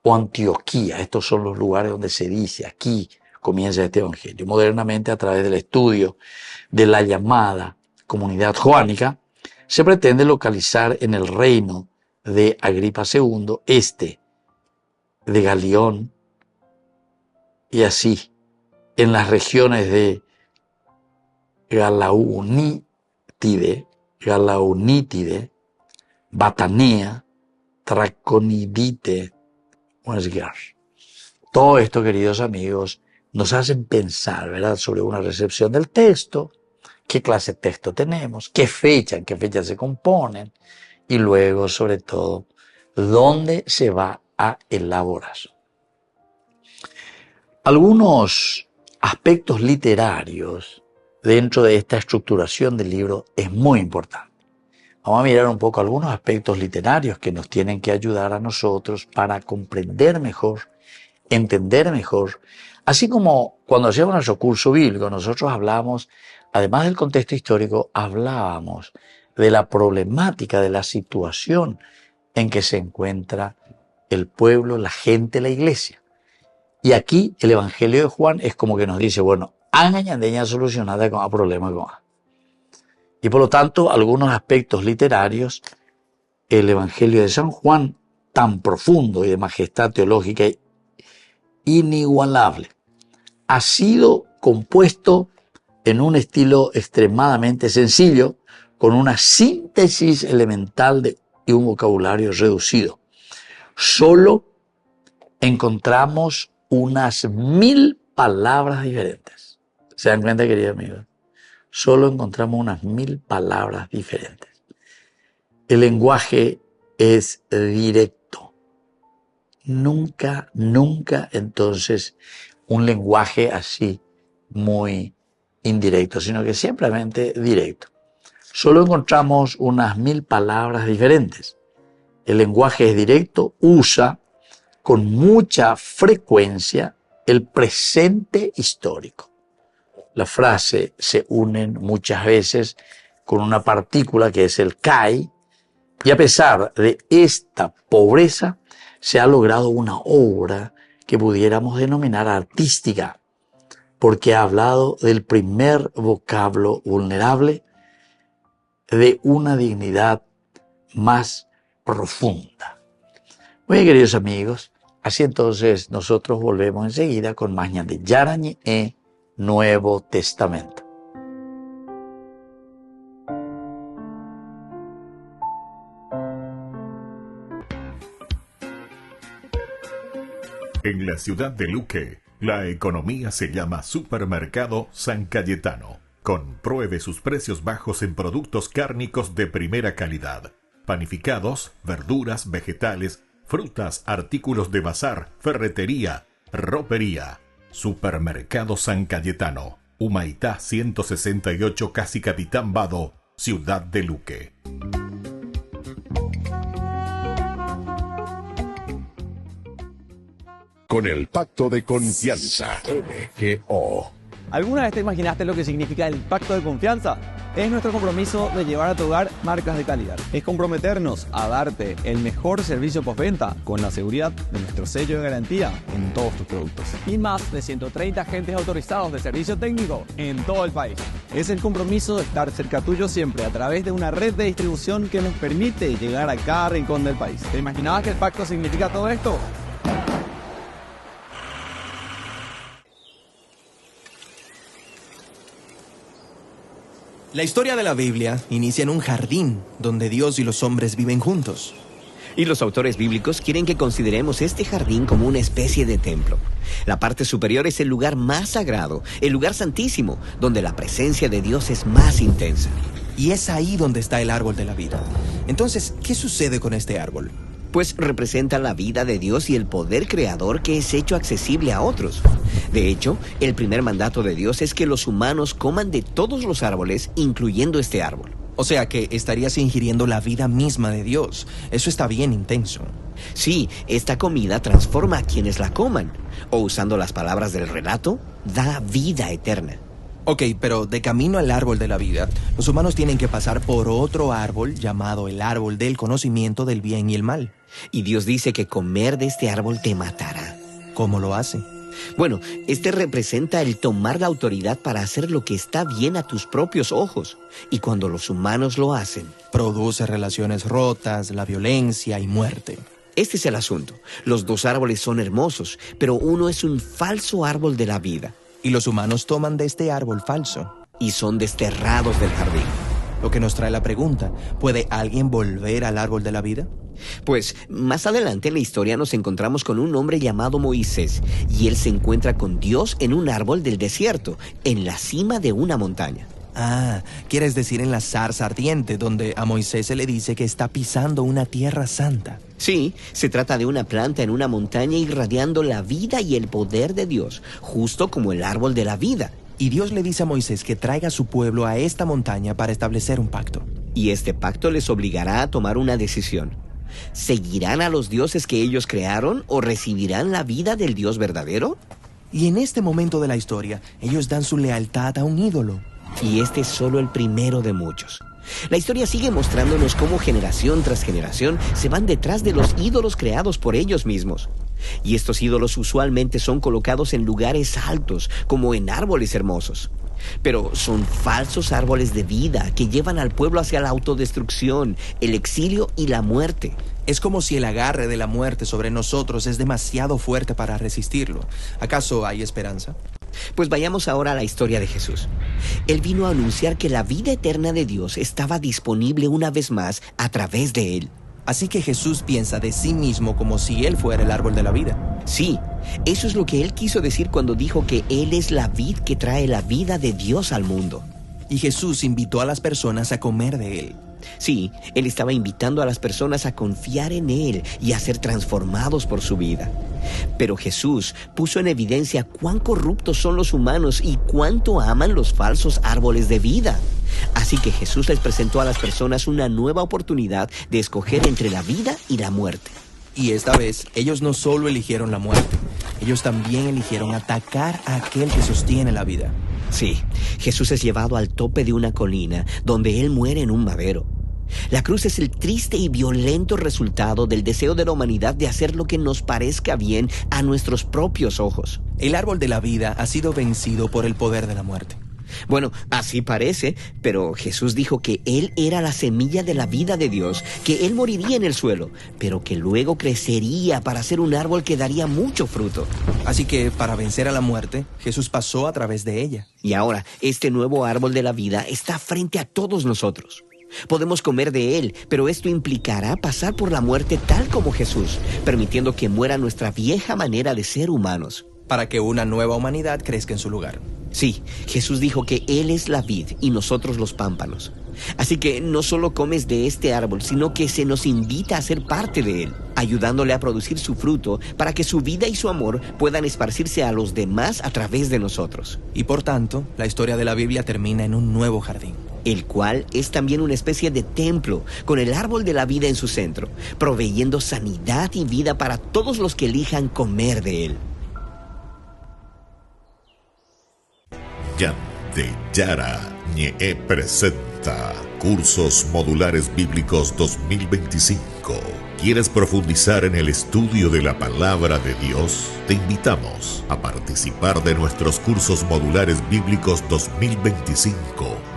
A: o Antioquía. Estos son los lugares donde se dice, aquí comienza este evangelio. Modernamente, a través del estudio de la llamada comunidad joánica, se pretende localizar en el reino de Agripa II, de Galión, y así, en las regiones de Galaunítide, Batanea, Traconidite, o Esgar. Todo esto, queridos amigos, nos hacen pensar, ¿verdad?, sobre una recepción del texto, qué clase de texto tenemos, en qué fecha se componen, y luego, sobre todo, dónde se va a elaborar. Algunos aspectos literarios dentro de esta estructuración del libro es muy importante. Vamos a mirar un poco algunos aspectos literarios que nos tienen que ayudar a nosotros para comprender mejor, entender mejor. Así como cuando hacíamos nuestro curso bíblico, nosotros hablamos, además del contexto histórico, hablábamos de la problemática, de la situación en que se encuentra el pueblo, la gente, la iglesia. Y aquí el Evangelio de Juan es como que nos dice, bueno, angañandeña solucionada con el problema con A. Y por lo tanto, algunos aspectos literarios, el Evangelio de San Juan, tan profundo y de majestad teológica inigualable, ha sido compuesto en un estilo extremadamente sencillo, con una síntesis elemental y un vocabulario reducido. Solo encontramos unas 1000 palabras diferentes. ¿Se dan cuenta, queridos amigos? Solo encontramos unas 1000 palabras diferentes. El lenguaje es directo. Nunca, entonces, un lenguaje así muy indirecto, sino que simplemente directo. Solo encontramos unas 1000 palabras diferentes. El lenguaje es directo, usa con mucha frecuencia el presente histórico. Las frases se unen muchas veces con una partícula que es el kai, y a pesar de esta pobreza, se ha logrado una obra que pudiéramos denominar artística, porque ha hablado del primer vocablo vulnerable de una dignidad más profunda. Muy bien, queridos amigos, así entonces nosotros volvemos enseguida con más ñande Yarañe Nuevo Testamento.
D: En la ciudad de Luque, la economía se llama Supermercado San Cayetano. Compruebe sus precios bajos en productos cárnicos de primera calidad. Panificados, verduras, vegetales, frutas, artículos de bazar, ferretería, ropería. Supermercado San Cayetano, Humaitá 168, casi Capitán Vado, ciudad de Luque.
E: Con el pacto de confianza, MGO.
F: ¿Alguna vez te imaginaste lo que significa el pacto de confianza? Es nuestro compromiso de llevar a tu hogar marcas de calidad. Es comprometernos a darte el mejor servicio postventa con la seguridad de nuestro sello de garantía en todos tus productos. Y más de 130 agentes autorizados de servicio técnico en todo el país. Es el compromiso de estar cerca tuyo siempre a través de una red de distribución que nos permite llegar a cada rincón del país. ¿Te imaginabas que el pacto significa todo esto?
K: La historia de la Biblia inicia en un jardín donde Dios y los hombres viven juntos.
L: Y los autores bíblicos quieren que consideremos este jardín como una especie de templo. La parte superior es el lugar más sagrado, el lugar santísimo, donde la presencia de Dios es más intensa.
K: Y es ahí donde está el árbol de la vida. Entonces, ¿qué sucede con este árbol?
L: Pues representa la vida de Dios y el poder creador que es hecho accesible a otros. De hecho, el primer mandato de Dios es que los humanos coman de todos los árboles, incluyendo este árbol.
K: O sea que estarías ingiriendo la vida misma de Dios. Eso está bien intenso.
L: Sí, esta comida transforma a quienes la coman. O usando las palabras del relato, da vida eterna.
K: Ok, pero de camino al árbol de la vida, los humanos tienen que pasar por otro árbol llamado el árbol del conocimiento del bien y el mal.
L: Y Dios dice que comer de este árbol te matará.
K: ¿Cómo lo hace?
L: Bueno, este representa el tomar la autoridad para hacer lo que está bien a tus propios ojos. Y cuando los humanos lo hacen,
K: produce relaciones rotas, la violencia y muerte.
L: Este es el asunto. Los dos árboles son hermosos, pero uno es un falso árbol de la vida.
K: Y los humanos toman de este árbol falso.
L: Y son desterrados del jardín.
K: Lo que nos trae la pregunta, ¿puede alguien volver al árbol de la vida?
L: Pues más adelante en la historia nos encontramos con un hombre llamado Moisés, y él se encuentra con Dios en un árbol del desierto, en la cima de una montaña.
K: Ah, quieres decir en la zarza ardiente, donde a Moisés se le dice que está pisando una tierra santa.
L: Sí, se trata de una planta en una montaña irradiando la vida y el poder de Dios, justo como el árbol de la vida.
K: Y Dios le dice a Moisés que traiga a su pueblo a esta montaña para establecer un pacto.
L: Y este pacto les obligará a tomar una decisión. ¿Seguirán a los dioses que ellos crearon o recibirán la vida del Dios verdadero?
K: Y en este momento de la historia, ellos dan su lealtad a un ídolo.
L: Y este es solo el primero de muchos. La historia sigue mostrándonos cómo generación tras generación se van detrás de los ídolos creados por ellos mismos. Y estos ídolos usualmente son colocados en lugares altos, como en árboles hermosos. Pero son falsos árboles de vida que llevan al pueblo hacia la autodestrucción, el exilio y la muerte.
K: Es como si el agarre de la muerte sobre nosotros es demasiado fuerte para resistirlo. ¿Acaso hay esperanza?
L: Pues vayamos ahora a la historia de Jesús. Él vino a anunciar que la vida eterna de Dios estaba disponible una vez más a través de él.
K: Así que Jesús piensa de sí mismo como si él fuera el árbol de la vida.
L: Sí, eso es lo que él quiso decir cuando dijo que él es la vid que trae la vida de Dios al mundo.
K: Y Jesús invitó a las personas a comer de él.
L: Sí, él estaba invitando a las personas a confiar en él y a ser transformados por su vida. Pero Jesús puso en evidencia cuán corruptos son los humanos y cuánto aman los falsos árboles de vida. Así que Jesús les presentó a las personas una nueva oportunidad de escoger entre la vida y la muerte.
K: Y esta vez, ellos no solo eligieron la muerte, ellos también eligieron atacar a aquel que sostiene la vida.
L: Sí, Jesús es llevado al tope de una colina donde él muere en un madero. La cruz es el triste y violento resultado del deseo de la humanidad de hacer lo que nos parezca bien a nuestros propios ojos.
K: El árbol de la vida ha sido vencido por el poder de la muerte.
L: Bueno, así parece, pero Jesús dijo que Él era la semilla de la vida de Dios, que Él moriría en el suelo, pero que luego crecería para ser un árbol que daría mucho fruto.
K: Así que, para vencer a la muerte, Jesús pasó a través de ella.
L: Y ahora, este nuevo árbol de la vida está frente a todos nosotros. Podemos comer de él, pero esto implicará pasar por la muerte tal como Jesús, permitiendo que muera nuestra vieja manera de ser humanos.
K: Para que una nueva humanidad crezca en su lugar.
L: Sí, Jesús dijo que Él es la vid y nosotros los pámpanos. Así que no solo comes de este árbol, sino que se nos invita a ser parte de él, ayudándole a producir su fruto para que su vida y su amor puedan esparcirse a los demás a través de nosotros.
K: Y por tanto, la historia de la Biblia termina en un nuevo jardín.
L: El cual es también una especie de templo, con el árbol de la vida en su centro, proveyendo sanidad y vida para todos los que elijan comer de él.
D: Ñande Yarañe presenta Cursos Modulares Bíblicos 2025. ¿Quieres profundizar en el estudio de la Palabra de Dios? Te invitamos a participar de nuestros Cursos Modulares Bíblicos 2025.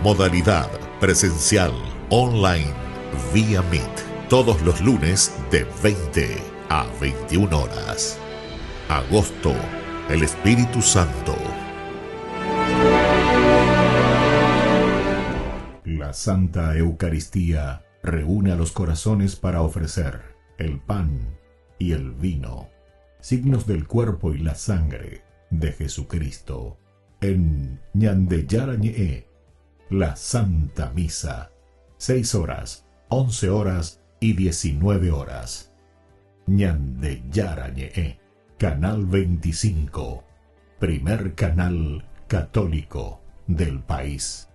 D: Modalidad presencial, online, vía Meet. Todos los lunes de 20 a 21 horas. Agosto, el Espíritu Santo. La Santa Eucaristía reúne a los corazones para ofrecer el pan y el vino, signos del cuerpo y la sangre de Jesucristo. En Ñande Yarañe, la Santa Misa, 6 horas, 11 horas y 19 horas. Ñande Yarañe, Canal 25, primer canal católico del país.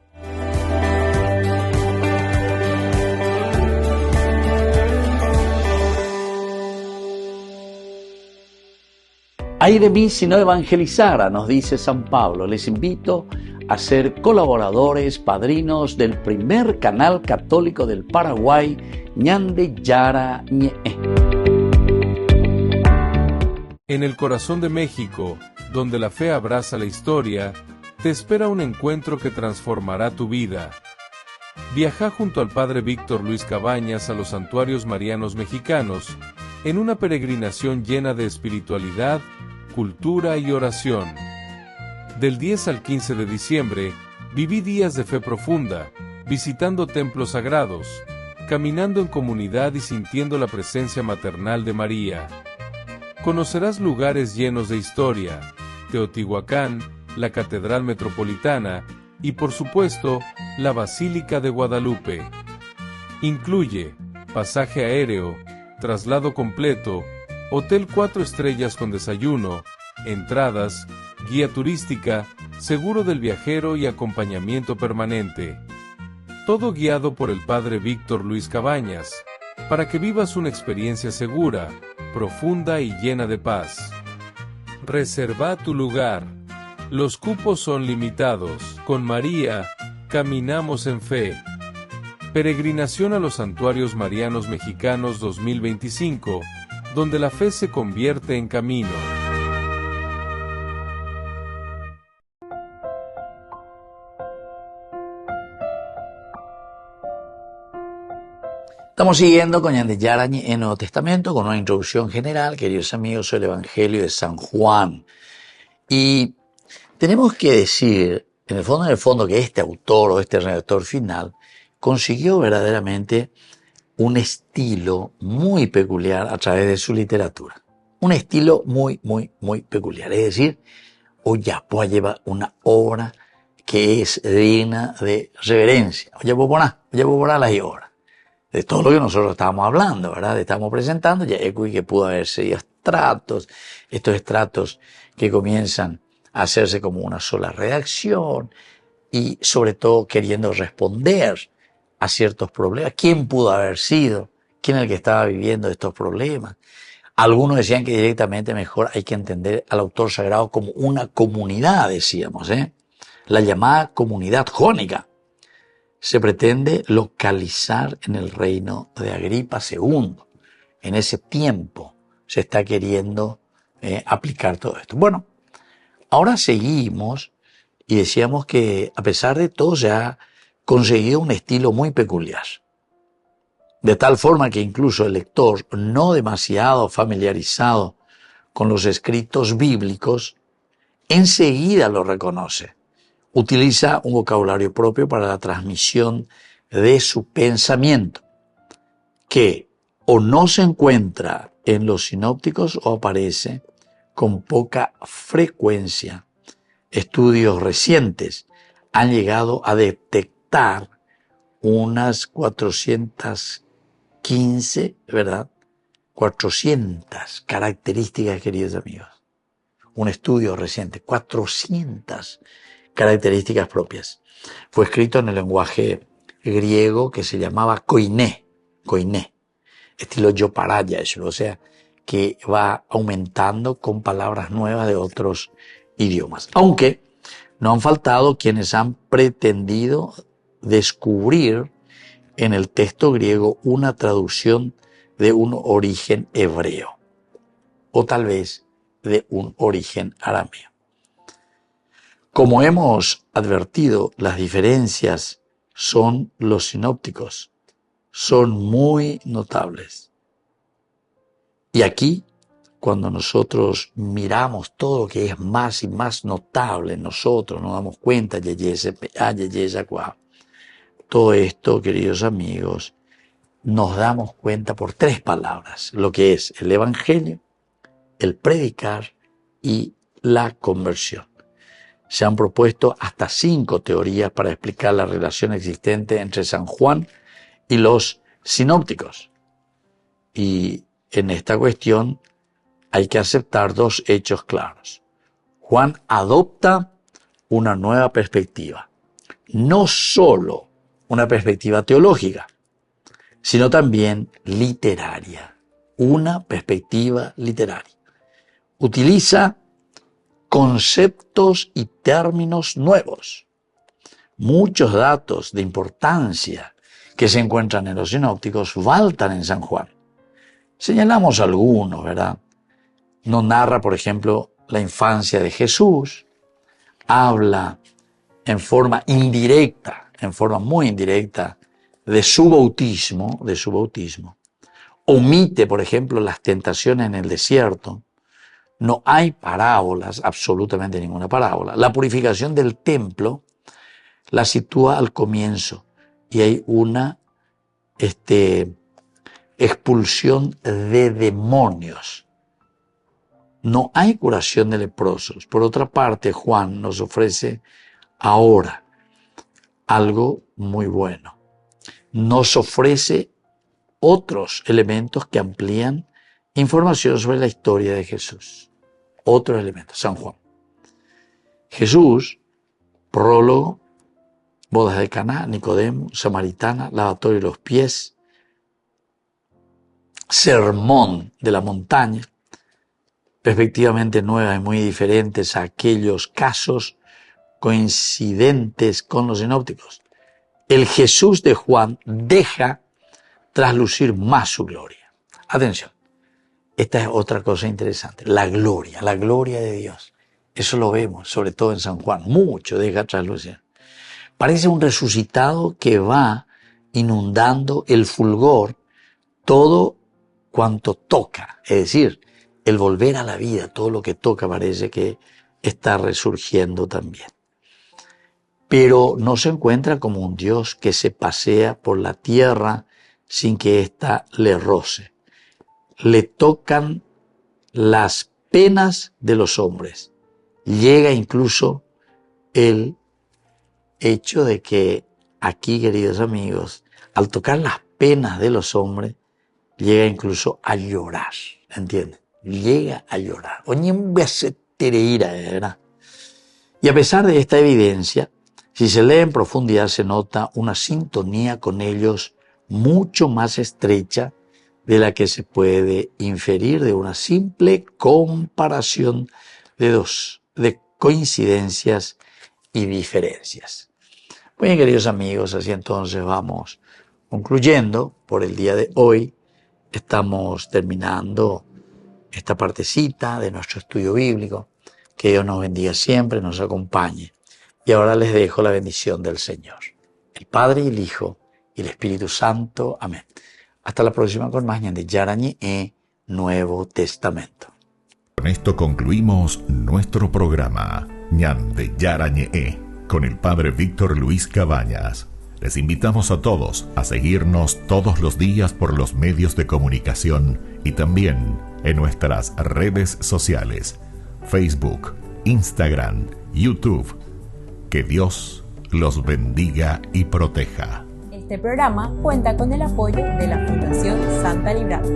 A: Ay de mí si no evangelizara, nos dice San Pablo. Les invito a ser colaboradores, padrinos del primer canal católico del Paraguay, Ñande Yarañe.
M: En el corazón de México, donde la fe abraza la historia, te espera un encuentro que transformará tu vida. Viaja junto al Padre Víctor Luis Cabañas a los santuarios marianos mexicanos, en una peregrinación llena de espiritualidad, cultura y oración. Del 10 al 15 de diciembre, viví días de fe profunda, visitando templos sagrados, caminando en comunidad y sintiendo la presencia maternal de María. Conocerás lugares llenos de historia, Teotihuacán, la Catedral Metropolitana y, por supuesto, la Basílica de Guadalupe. Incluye pasaje aéreo, traslado completo, hotel 4 estrellas con desayuno, entradas, guía turística, seguro del viajero y acompañamiento permanente. Todo guiado por el Padre Víctor Luis Cabañas, para que vivas una experiencia segura, profunda y llena de paz. Reserva tu lugar. Los cupos son limitados. Con María, caminamos en fe. Peregrinación a los Santuarios Marianos Mexicanos 2025, donde la fe se convierte en camino.
A: Estamos siguiendo con Ñande Yarañe en Nuevo Testamento, con una introducción general, queridos amigos, sobre el Evangelio de San Juan. Y tenemos que decir, en el fondo, que este autor o este redactor final consiguió verdaderamente un estilo muy peculiar a través de su literatura. Un estilo muy peculiar. Es decir, Oyapoa lleva una obra que es digna de reverencia. Oyapoa las obras. De todo lo que nosotros estábamos hablando, ¿verdad? Estamos presentando ya que pudo haber sido estos estratos que comienzan a hacerse como una sola redacción y sobre todo queriendo responder a ciertos problemas. ¿Quién pudo haber sido? ¿Quién es el que estaba viviendo estos problemas? Algunos decían que directamente mejor hay que entender al autor sagrado como una comunidad, decíamos, la llamada comunidad jónica. Se pretende localizar en el reino de Agripa II. En ese tiempo se está queriendo aplicar todo esto. Bueno, ahora seguimos y decíamos que a pesar de todo se ha conseguido un estilo muy peculiar. De tal forma que incluso el lector no demasiado familiarizado con los escritos bíblicos enseguida lo reconoce. Utiliza un vocabulario propio para la transmisión de su pensamiento, que o no se encuentra en los sinópticos o aparece con poca frecuencia. Estudios recientes han llegado a detectar unas 415, ¿verdad? 400 características, queridos amigos. Un estudio reciente, 400 características propias. Fue escrito en el lenguaje griego que se llamaba koiné, estilo yoparaya, o sea, que va aumentando con palabras nuevas de otros idiomas. Aunque no han faltado quienes han pretendido descubrir en el texto griego una traducción de un origen hebreo, o tal vez de un origen arameo. Como hemos advertido, las diferencias los sinópticos son muy notables. Y aquí, cuando nosotros miramos todo lo que es más y más notable en nosotros, nos damos cuenta, todo esto, queridos amigos, nos damos cuenta por 3 palabras, lo que es el Evangelio, el predicar y la conversión. Se han propuesto hasta 5 teorías para explicar la relación existente entre San Juan y los sinópticos. Y en esta cuestión hay que aceptar 2 hechos claros. Juan adopta una nueva perspectiva, no solo una perspectiva teológica, sino también literaria, una perspectiva literaria. Utiliza conceptos y términos nuevos. Muchos datos de importancia que se encuentran en los sinópticos faltan en San Juan. Señalamos algunos, ¿verdad? No narra, por ejemplo, la infancia de Jesús, habla en forma indirecta, en forma muy indirecta, de su bautismo, omite, por ejemplo, las tentaciones en el desierto. No hay parábolas, absolutamente ninguna parábola. La purificación del templo la sitúa al comienzo y hay una expulsión de demonios. No hay curación de leprosos. Por otra parte, Juan nos ofrece ahora algo muy bueno. Nos ofrece otros elementos que amplían información sobre la historia de Jesús. Otros elementos, San Juan. Jesús, prólogo, bodas de Caná, Nicodemo, samaritana, lavatorio de los pies, sermón de la montaña, perspectivamente nuevas y muy diferentes a aquellos casos coincidentes con los sinópticos. El Jesús de Juan deja traslucir más su gloria. Atención, esta es otra cosa interesante, la gloria de Dios. Eso lo vemos, sobre todo en San Juan, mucho deja traslucir. Parece un resucitado que va inundando el fulgor todo cuanto toca, es decir, el volver a la vida, todo lo que toca parece que está resurgiendo también. Pero no se encuentra como un Dios que se pasea por la tierra sin que ésta le roce. Le tocan las penas de los hombres. Llega incluso el hecho de que aquí, queridos amigos, al tocar las penas de los hombres, llega incluso a llorar, ¿entienden? Llega a llorar. ¿Verdad? Y a pesar de esta evidencia, si se lee en profundidad se nota una sintonía con ellos mucho más estrecha de la que se puede inferir de una simple comparación de coincidencias y diferencias. Muy bien, queridos amigos, así entonces vamos concluyendo por el día de hoy. Estamos terminando esta partecita de nuestro estudio bíblico. Que Dios nos bendiga siempre, nos acompañe. Y ahora les dejo la bendición del Señor. El Padre y el Hijo y el Espíritu Santo. Amén. Hasta la próxima con más Ñan de Yarañe, Nuevo Testamento.
D: Con esto concluimos nuestro programa Ñan de Yarañe con el Padre Víctor Luis Cabañas. Les invitamos a todos a seguirnos todos los días por los medios de comunicación y también en nuestras redes sociales, Facebook, Instagram, YouTube. Que Dios los bendiga y proteja.
B: Este programa cuenta con el apoyo de la Fundación Santa Librada.